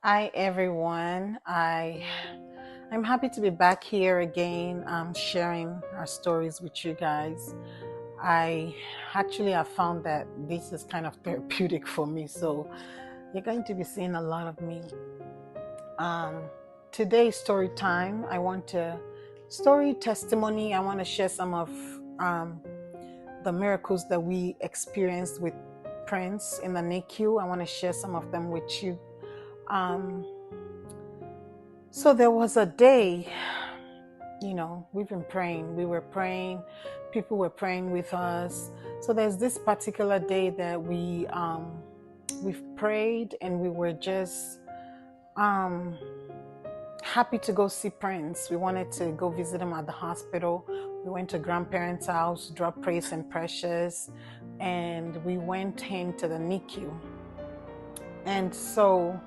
Hi everyone. I'm happy to be back here again, sharing our stories with you guys. I actually have found that this is kind of therapeutic for me, so you're going to be seeing a lot of me. Um, Today's story time. I want to story testimony. I want to share some of um, the miracles that we experienced with Prince in the NICU. I want to share some of them with you. Um, So there was a day, we've been praying. We were praying. People were praying with us. So there's this particular day that we've prayed and we were just um, happy to go see Prince. We wanted to go visit him at the hospital. We went to grandparents' house, dropped Praise and Precious, and we went into the NICU. And so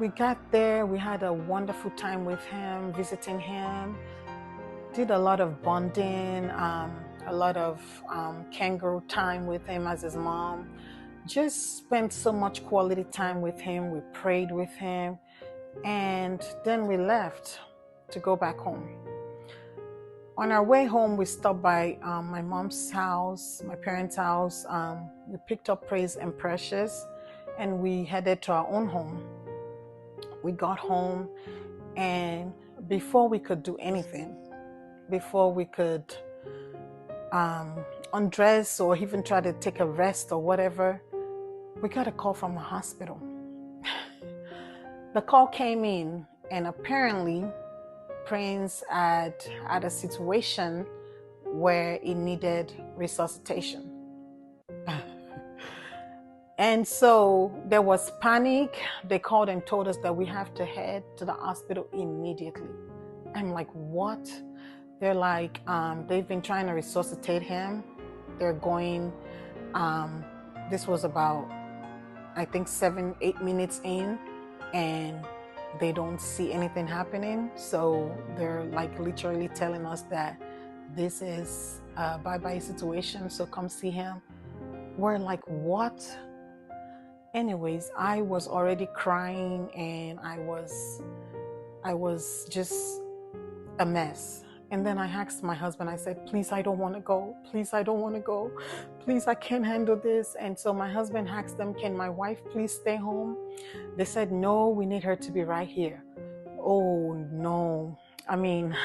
we got there, we had a wonderful time with him, visiting him, did a lot of bonding, a lot of kangaroo time with him as his mom. Just spent so much quality time with him. We prayed with him, and then we left to go back home. On our way home, we stopped by my mom's house, my parents' house. We picked up Praise and Precious, and we headed to our own home. We got home, and before we could do anything, before we could undress or even try to take a rest or whatever, we got a call from the hospital. The call came in, and apparently Prince had a situation where he needed resuscitation. And so there was panic. They called and told us that we have to head to the hospital immediately. I'm like, what? They're like, they've been trying to resuscitate him. They're going, this was about, I think 7-8 minutes in, and they don't see anything happening. So they're like literally telling us that this is a bye-bye situation, so come see him. We're like, what? Anyways, I was already crying, and I was just a mess. And then I asked my husband, I said, please, I don't want to go. Please, I don't want to go. Please, I can't handle this. And so my husband asked them, can my wife please stay home? They said, no, we need her to be right here. Oh, no. I mean,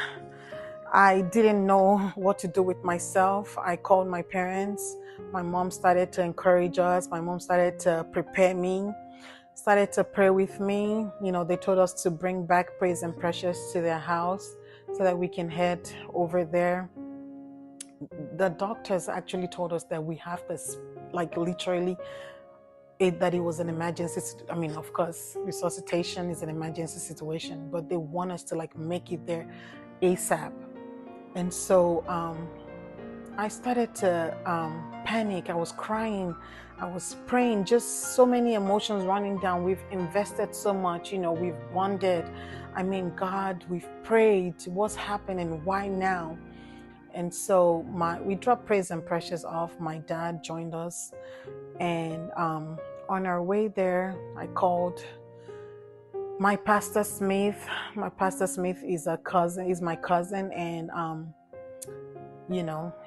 I didn't know what to do with myself. I called my parents. My mom started to encourage us. My mom started to prepare me, started to pray with me. They told us to bring back Praise and Precious to their house so that we can head over there. The doctors actually told us that we have to, like, literally, that it was an emergency. I mean, of course, resuscitation is an emergency situation, but they want us to like make it there ASAP. And so I started to panic. I was crying. I was praying, just so many emotions running down. We've invested so much, we've bonded. I mean, God, we've prayed. What's happening? Why now? And so we dropped Praise and Precious off. My dad joined us. And on our way there, I called my Pastor Smith. My Pastor Smith is my cousin. And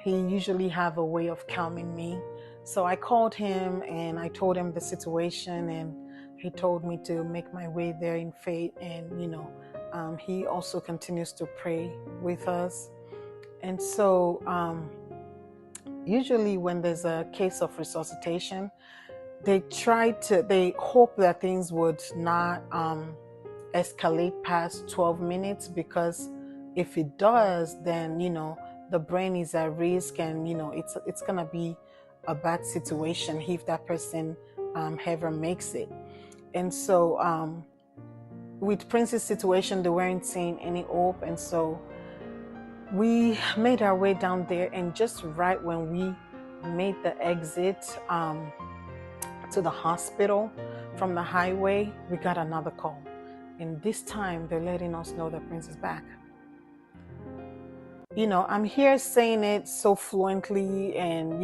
he usually have a way of calming me. So I called him and I told him the situation, and he told me to make my way there in faith. And he also continues to pray with us. And so usually when there's a case of resuscitation, they hope that things would not escalate past 12 minutes, because if it does, then the brain is at risk, and it's gonna be a bad situation if that person ever makes it. And so with Prince's situation, they weren't seeing any hope, and so we made our way down there. And just right when we made the exit to the hospital from the highway, we got another call, and this time they're letting us know that Prince is back. I'm here saying it so fluently and,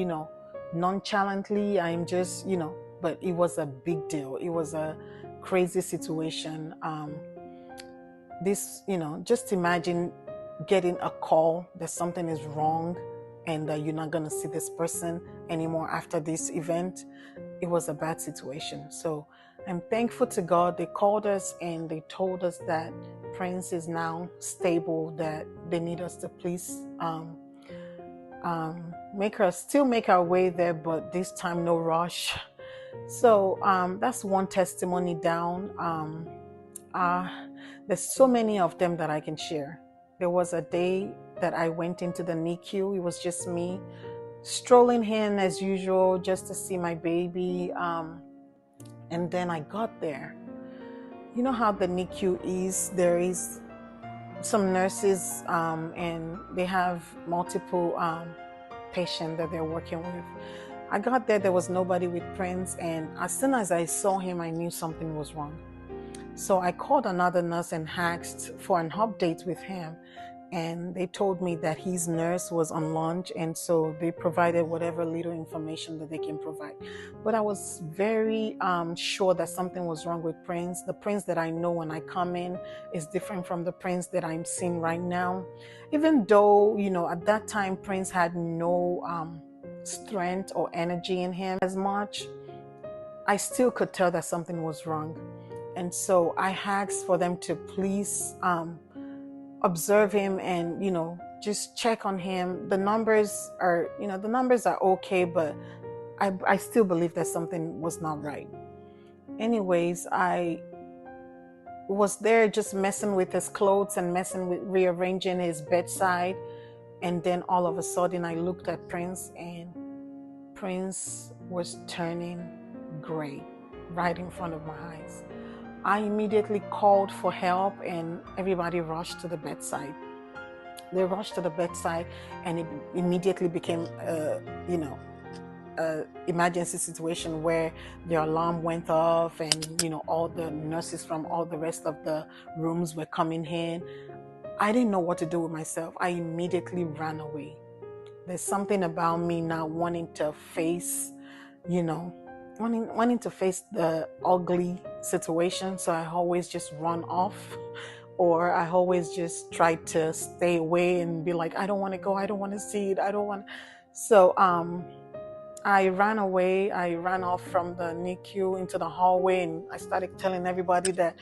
nonchalantly. I'm just, but it was a big deal. It was a crazy situation. Just imagine getting a call that something is wrong and that you're not going to see this person anymore after this event. It was a bad situation. So I'm thankful to God. They called us and they told us that Prince is now stable, that they need us to please make our way there, but this time no rush. So that's one testimony down. There's so many of them that I can share. There was a day that I went into the NICU. It was just me strolling in as usual just to see my baby. And then I got there. You know how the NICU is? There is some nurses and they have multiple patients that they're working with. I got there was nobody with Prince, and as soon as I saw him, I knew something was wrong. So I called another nurse and asked for an update with him. And they told me that his nurse was on lunch, and so they provided whatever little information that they can provide. But I was very sure that something was wrong with Prince. The Prince that I know when I come in is different from the Prince that I'm seeing right now. Even though, at that time, Prince had no strength or energy in him as much, I still could tell that something was wrong. And so I asked for them to please observe him and just check on him. The numbers are okay, but I still believe that something was not right. Anyways, I was there just messing with his clothes and rearranging his bedside, and then all of a sudden I looked at Prince, and Prince was turning gray right in front of my eyes. I immediately called for help, and everybody rushed to the bedside. They rushed to the bedside, and it immediately became an emergency situation where the alarm went off, and all the nurses from all the rest of the rooms were coming in. I didn't know what to do with myself. I immediately ran away. There's something about me not wanting to face, wanting to face the ugly situation. So I always just run off, or I always just try to stay away and be like, I don't want to go. I don't want to see it. I don't want. So I ran away. I ran off from the NICU into the hallway, and I started telling everybody that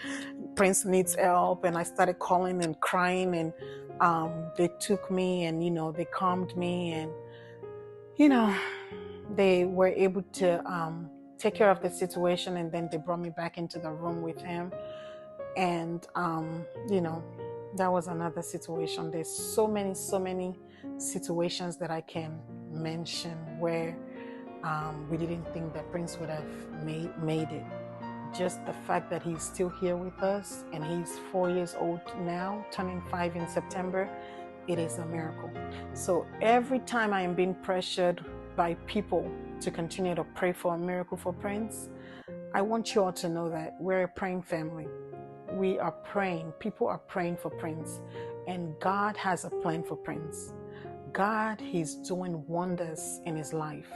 Prince needs help. And I started calling and crying, and they took me, and they calmed me, and they were able to take care of the situation, and then they brought me back into the room with him. And that was another situation. There's so many situations that I can mention where we didn't think that Prince would have made it. Just the fact that he's still here with us, and he's 4 years old now, turning 5 in September, it is a miracle. So every time I am being pressured by people to continue to pray for a miracle for Prince, I want you all to know that we're a praying family. We are praying. People are praying for Prince, and God has a plan for Prince. God is doing wonders in his life.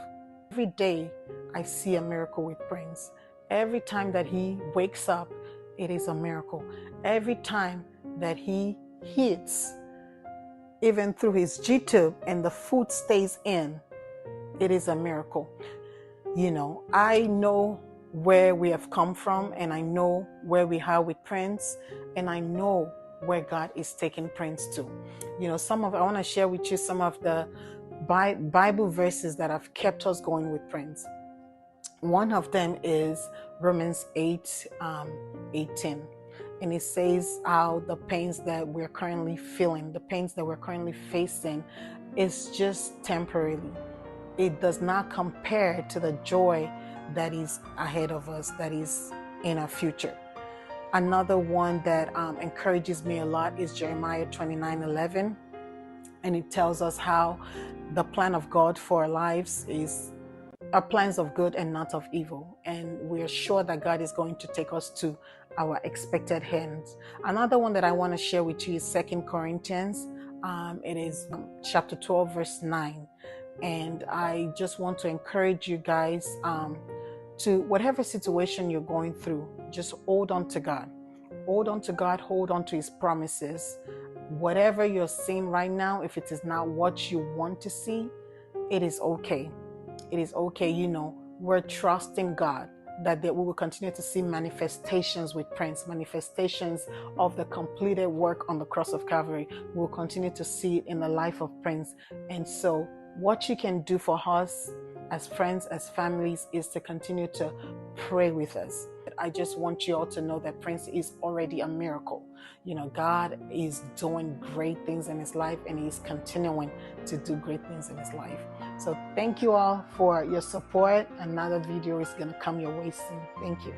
Every day I see a miracle with Prince. Every time that he wakes up, it is a miracle. Every time that he eats, even through his G-tube, and the food stays in, it is a miracle. I know where we have come from, and I know where we are with Prince, and I know where God is taking Prince to. I want to share with you some of the Bible verses that have kept us going with Prince. One of them is Romans 8:18. And it says how the pains that we're currently feeling, the pains that we're currently facing, is just temporarily. It does not compare to the joy that is ahead of us, that is in our future. Another one that encourages me a lot is Jeremiah 29:11. And it tells us how the plan of God for our lives are plans of good and not of evil. And we're sure that God is going to take us to our expected hands. Another one that I want to share with you is 2 Corinthians. It is chapter 12, verse 9. And I just want to encourage you guys to whatever situation you're going through, just hold on to God. Hold on to God, hold on to His promises. Whatever you're seeing right now, if it is not what you want to see, it is okay. It is okay. We're trusting God that we will continue to see manifestations with Prince, manifestations of the completed work on the cross of Calvary. We'll continue to see it in the life of Prince. And so what you can do for us as friends, as families, is to continue to pray with us. I just want you all to know that Prince is already a miracle. God is doing great things in his life, and he's continuing to do great things in his life. So thank you all for your support. Another video is going to come your way soon. Thank you.